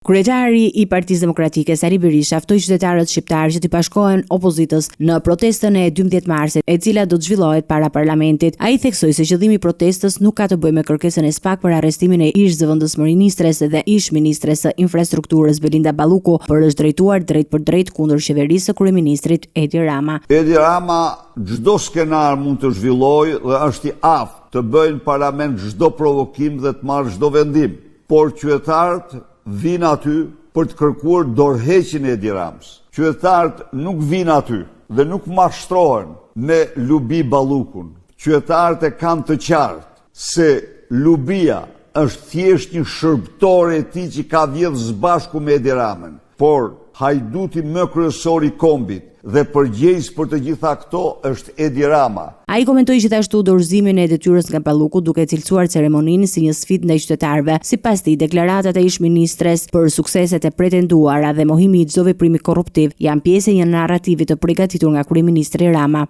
Kryetari i Partisë Demokratike Sali Berisha ftoi qytetarët shqiptar që të bashkohen opozitës në protestën e 12 marsit, e cila do të zhvillohet para parlamentit. Ai theksoi se qëllimi i protestës nuk ka të bëjë me kërkesën e SPAK për arrestimin e ish zëvendësministres dhe ish ministres së infrastrukturës Belinda Balluku, por është drejtuar drejt për drejt kundër qeverisë së kryeministrit Edi Rama. Edi Rama çdo skenar mund të zhvillojë dhe është i aftë të bëjnë në parlament çdo provokim dhe të marrë çdo vendim, por qytetarët vinë aty për të kërkuar dorëheqjen e Edi Ramës. Qytetarët nuk vinë aty dhe nuk mashtrohen me Lubi Ballukun. Qytetarët e kanë të qartë se Lubia është thjesht një shërbëtor e tij që ka vjedhur së bashku me Edi Ramën, por hajduti më kryesor i kombit dhe përgjegjës për të gjitha këto është Edi Rama. Ai komentoi gjithashtu dorëzimin e detyrës nga Balluku, duke cilësuar ceremoninë si një sfidë ndaj qytetarëve. Sipas tij, deklaratat e ish ministres për sukseset e pretenduara dhe mohimi i çdo veprimi korruptiv janë pjesë e një narrativi të përgatitur nga kryeministri Rama.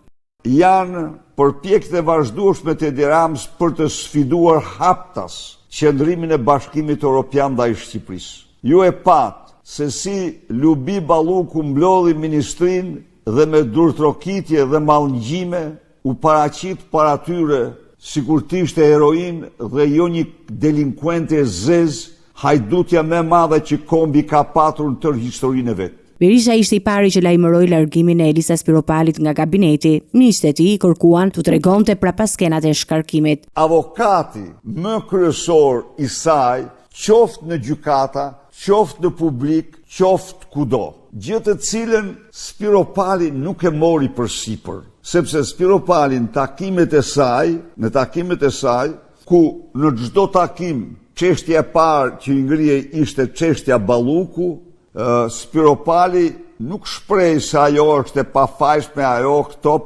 Janë përpjekje të vazhdueshme të Edi Ramës për të sfiduar haptas qëndrimin e Bashkimit Evropian ndaj Shqipërisë. Ju e pat se si Lubi Balluku mblodhi ministrinë dhe me durtrokitje dhe mallngjime u paraqit para tyre sikur të ishte heroin dhe jo një delinkuente e zezë, hajdutja më e madhe që kombi ka patur në tërë historinë e vet. Berisha ishte i pari që lajmëroi largimin e Elisa Spiropalit nga kabineti. Miqtë e tij kërkuan të tregonte prapas skenat e shkarkimit. Avokati më kryesor i saj, qoftë në gjykata, qoftë në publik, qoftë kudo, gjë të cilën Spiropali nuk e mori përsipër, sepse Spiropali në takimet e saj, ku në çdo takim çështja e parë që i ngrihej ishte çështja Balluku, Spiropali nuk shpreh se ajo është e pafajshme ajo këto,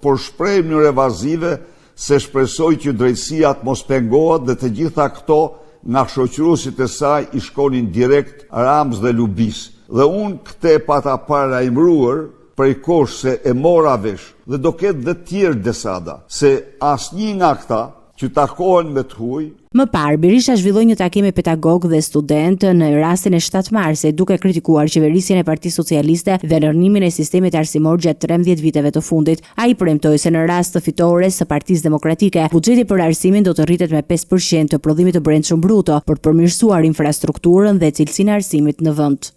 por shpreh në mënyrë evazive se shpresoi që drejtësia të mos pengohet dhe të gjitha këto nga shoqëruesit e saj i shkonin direkt Ramës dhe Lubis. Dhe unë këte pata paralajmëruar prej kohësh se e mora vesh dhe do ketë dhe tjerë desada, se asnjë nga këta që takohen me të huaj. Më parë, Berisha zhvilloi një takim me pedagog dhe student në rastin e 7 marsit, duke kritikuar qeverisjen e Partisë Socialiste dhe rënimin e sistemit arsimor gjatë 13 viteve të fundit. Ai premtoi se në rast të fitores së Partisë Demokratike, buxheti për arsimin do të rritet me 5% të prodhimit të brendshëm bruto për të përmirësuar infrastrukturën dhe cilësinë e arsimit në vend.